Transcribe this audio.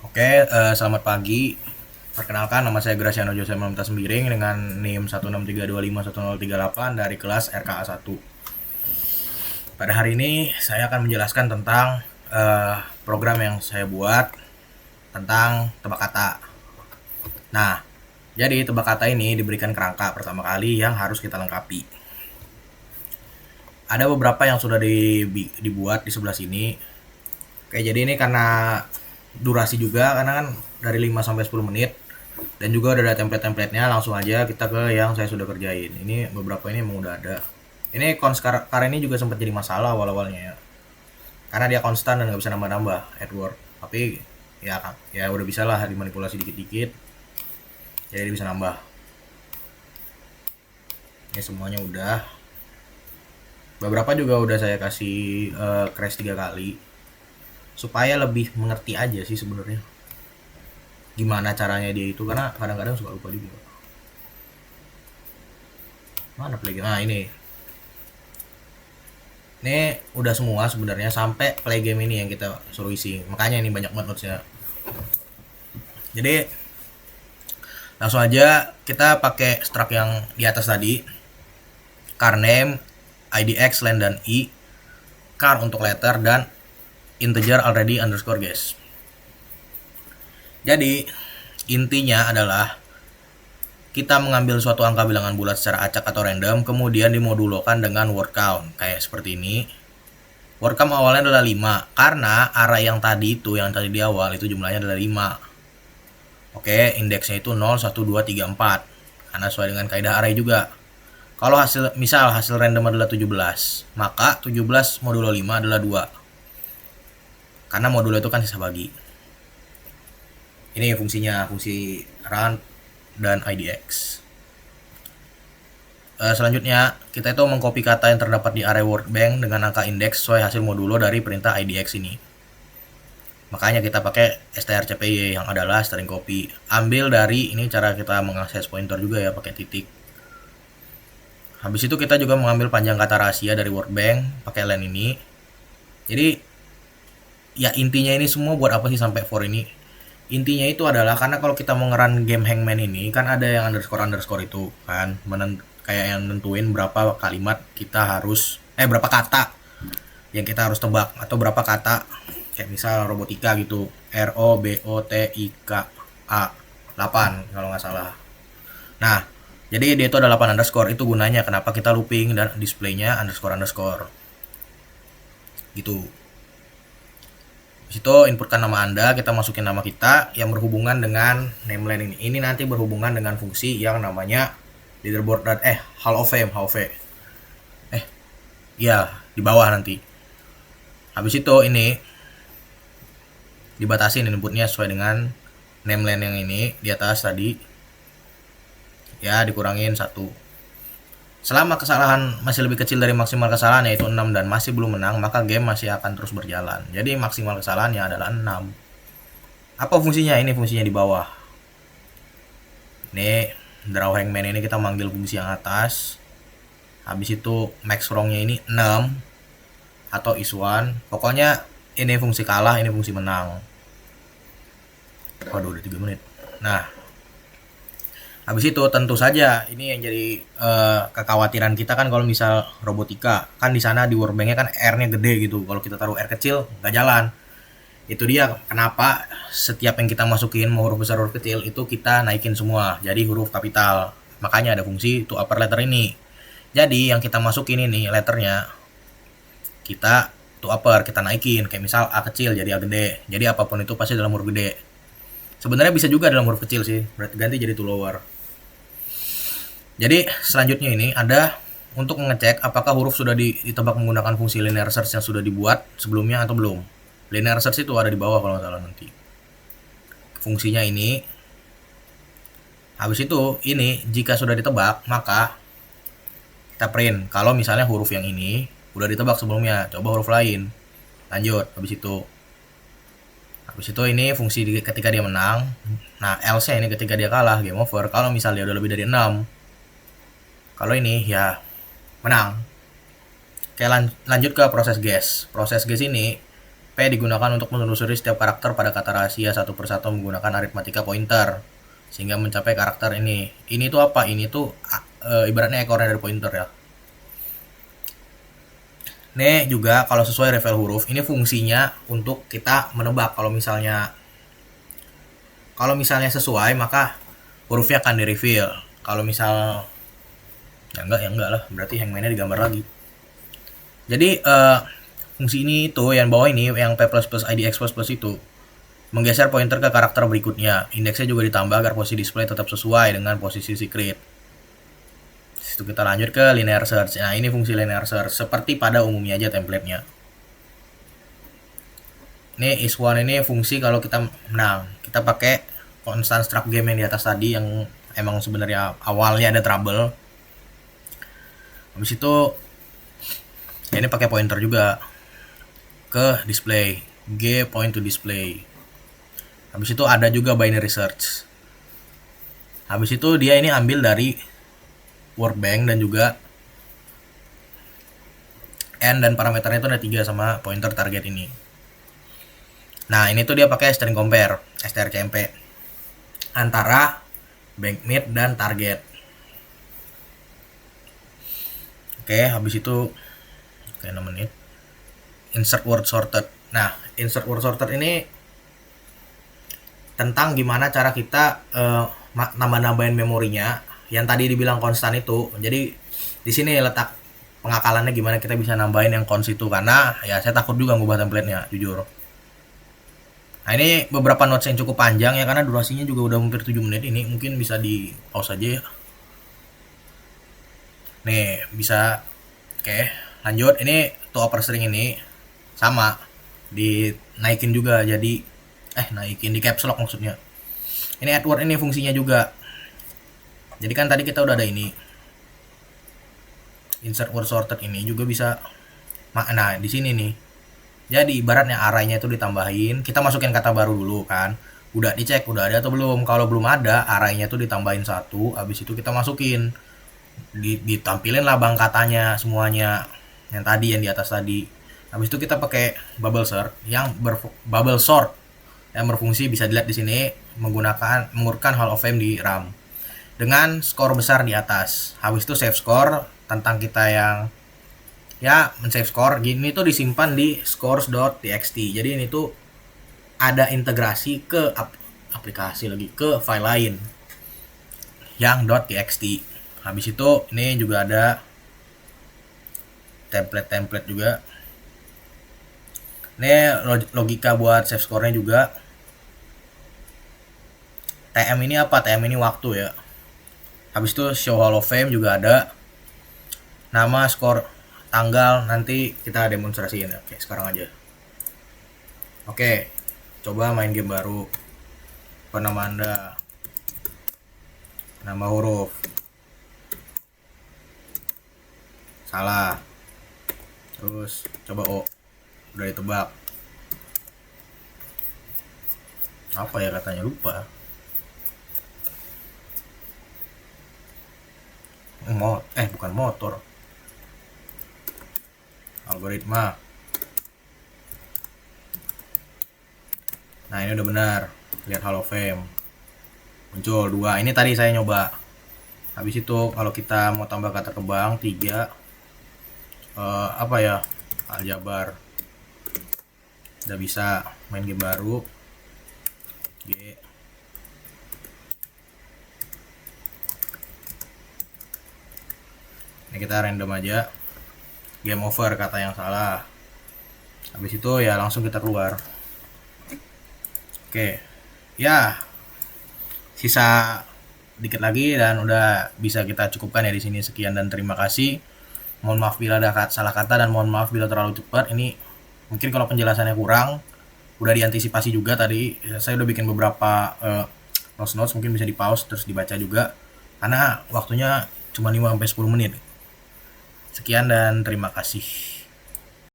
Selamat pagi. Perkenalkan, nama saya Graciano Jose Mamta Sembiring dengan NIM 163251038 dari kelas RKA 1. Pada hari ini saya akan menjelaskan tentang program yang saya buat tentang tebak kata. Nah, jadi tebak kata ini diberikan kerangka pertama kali yang harus kita lengkapi. Ada beberapa yang sudah dibuat di sebelah sini. Jadi ini karena durasi juga, karena kan dari 5 sampai 10 menit, dan juga udah ada template-templatenya. Langsung aja kita ke yang saya sudah kerjain. Ini beberapa ini emang udah ada. Ini karena ini juga sempat jadi masalah awal-awalnya ya, karena dia konstan dan nggak bisa nambah-nambah AdWord. Tapi ya udah bisa lah dimanipulasi dikit-dikit, jadi bisa nambah. Ini semuanya udah. Beberapa juga udah saya kasih crash 3 kali supaya lebih mengerti aja sih sebenarnya gimana caranya dia itu, karena kadang-kadang suka lupa juga. Mana play game? Nah, ini udah semua sebenarnya sampai play game ini yang kita suruh isi, makanya ini banyak banget notesnya. Jadi langsung aja kita pakai struct yang di atas tadi, car name, idx, len, dan i, car untuk letter, dan integer already underscore guess. Jadi intinya adalah kita mengambil suatu angka bilangan bulat secara acak atau random, kemudian dimodulokan dengan word count kayak seperti ini. Word count awalnya adalah 5 karena array yang tadi di awal itu jumlahnya adalah 5. Oke, indeksnya itu 0, 1, 2, 3, 4 karena sesuai dengan kaidah array juga. Kalau hasil random adalah 17, maka 17 modulo 5 adalah 2. Karena modulo itu kan sisa bagi. Ini fungsinya, fungsi run dan idx. Selanjutnya kita itu mengcopy kata yang terdapat di array word bank dengan angka indeks sesuai hasil modulo dari perintah idx ini. Makanya kita pakai strcpy yang adalah string copy. Ambil dari ini cara kita mengakses pointer juga ya, pakai titik. Habis itu kita juga mengambil panjang kata rahasia dari word bank pakai len ini. Jadi ya intinya ini semua buat apa sih sampai for ini? Intinya itu adalah karena kalau kita mau ngeran game Hangman ini kan ada yang underscore itu kan, kayak yang nentuin berapa kalimat kita harus berapa kata yang kita harus tebak, atau berapa kata kayak misal robotika gitu, robotika 8 kalau nggak salah. Nah, jadi dia itu ada 8 underscore. Itu gunanya kenapa kita looping dan displaynya underscore gitu. Situ inputkan nama Anda, kita masukin nama kita yang berhubungan dengan nameline ini. Ini nanti berhubungan dengan fungsi yang namanya leaderboard dan Hall of Fame, iya di bawah nanti. Habis itu ini dibatasin inputnya sesuai dengan nameline yang ini di atas tadi. Ya, dikurangin 1. Selama kesalahan masih lebih kecil dari maksimal kesalahan yaitu 6 dan masih belum menang, maka game masih akan terus berjalan. Jadi maksimal kesalahannya adalah 6. Apa fungsinya? Ini fungsinya di bawah. Ini draw hangman ini kita manggil fungsi yang atas. Habis itu max wrongnya ini 6 atau is 1. Pokoknya ini fungsi kalah, ini fungsi menang. Waduh, udah 3 menit. Nah, habis itu tentu saja ini yang jadi kekhawatiran kita kan, kalau misal robotika kan di sana di word bank-nya kan R-nya gede gitu. Kalau kita taruh R kecil nggak jalan. Itu dia kenapa setiap yang kita masukin mau huruf besar huruf kecil itu kita naikin semua jadi huruf kapital. Makanya ada fungsi to upper letter ini. Jadi yang kita masukin ini letternya kita to upper, kita naikin. Kayak misal A kecil jadi A gede. Jadi apapun itu pasti dalam huruf gede. Sebenarnya bisa juga dalam huruf kecil sih, berarti ganti jadi to lower. Jadi selanjutnya ini ada untuk mengecek apakah huruf sudah ditebak menggunakan fungsi linear search yang sudah dibuat sebelumnya atau belum. Linear search itu ada di bawah kalau nggak salah nanti. Fungsinya ini. Habis itu ini jika sudah ditebak maka kita print kalau misalnya huruf yang ini udah ditebak sebelumnya. Coba huruf lain. Lanjut habis itu ini fungsi ketika dia menang. Nah, else-nya ini ketika dia kalah, game over. Kalau misalnya dia udah lebih dari 6. Kalau ini ya menang. Oke, lanjut ke proses guess. Proses guess ini P digunakan untuk menelusuri setiap karakter pada kata rahasia satu persatu menggunakan aritmatika pointer sehingga mencapai karakter ini. Ini tuh apa? Ini tuh ibaratnya ekornya dari pointer ya. Ini juga kalau sesuai level huruf, ini fungsinya untuk kita menebak. Kalau misalnya sesuai maka hurufnya akan di reveal. Kalau misal ya enggak lah, berarti hangman-nya digambar lagi. Jadi fungsi ini tuh yang bawah ini yang P++ IDX++ itu menggeser pointer ke karakter berikutnya. Indeksnya juga ditambah agar posisi display tetap sesuai dengan posisi secret. Itu kita lanjut ke linear search. Nah, ini fungsi linear search seperti pada umumnya aja template-nya. Ini is1 ini fungsi kalau kita menang. Kita pakai constant struct game yang di atas tadi yang emang sebenarnya awalnya ada trouble. Habis itu ya ini pakai pointer juga ke display, G point to display. Habis itu ada juga binary search. Habis itu dia ini ambil dari workbench dan juga n dan parameternya itu ada 3 sama pointer target ini. Nah, ini tuh dia pakai string compare, strcmp antara bank mid dan target. Oke, habis itu 6 menit. Insert word sorted. Nah, insert word sorted ini tentang gimana cara kita nambah-nambahin memorinya yang tadi dibilang konstan itu. Jadi di sini letak pengakalannya gimana kita bisa nambahin yang konst itu, karena ya saya takut juga ngubah template-nya jujur. Nah, ini beberapa notes yang cukup panjang ya karena durasinya juga udah hampir 7 menit. Ini mungkin bisa di pause aja ya. Nih, bisa. Oke, lanjut. Ini to upper string ini sama dinaikin juga, jadi naikin di caps lock maksudnya. Ini add word ini fungsinya juga. Jadi kan tadi kita udah ada ini insert word sorted, ini juga bisa. Nah, di sini nih. Jadi ibaratnya arraynya itu ditambahin, kita masukin kata baru dulu kan. Udah dicek udah ada atau belum. Kalau belum ada, arraynya itu ditambahin 1, habis itu kita masukin. Ditampilin lah bang katanya semuanya yang tadi yang di atas tadi. Habis itu kita pakai bubble sort yang berfungsi bisa dilihat di sini mengurutkan Hall of Fame di RAM dengan skor besar di atas. Habis itu save score tentang kita yang ya men-save score gini tuh disimpan di scores.txt. Jadi ini tuh ada integrasi ke aplikasi lagi, ke file lain yang .txt. Habis itu ini juga ada template juga. Ini logika buat save score-nya juga. TM ini apa? TM ini waktu ya. Habis itu show Hall of Fame juga ada. Nama, skor, tanggal nanti kita demonstrasiin. Oke, sekarang aja. Oke, coba main game baru. Apa nama Anda? Nama huruf. Salah. Terus coba O. Udah ditebak. Apa ya katanya, lupa. Bukan motor. Algoritma. Nah, ini udah benar. Lihat Hall of Fame. Muncul 2. Ini tadi saya nyoba. Habis itu kalau kita mau tambah kata kebang 3. Aljabar. Udah bisa main game baru. G. Ini kita random aja. Game over kata yang salah. Habis itu ya langsung kita keluar. Oke. Ya. Sisa dikit lagi dan udah bisa kita cukupkan ya di sini. Sekian dan terima kasih. Mohon maaf bila ada salah kata dan mohon maaf bila terlalu cepat. Ini mungkin kalau penjelasannya kurang, udah diantisipasi juga tadi. Saya udah bikin beberapa notes mungkin bisa di pause terus dibaca juga karena waktunya cuma 5-10 menit. Sekian dan terima kasih.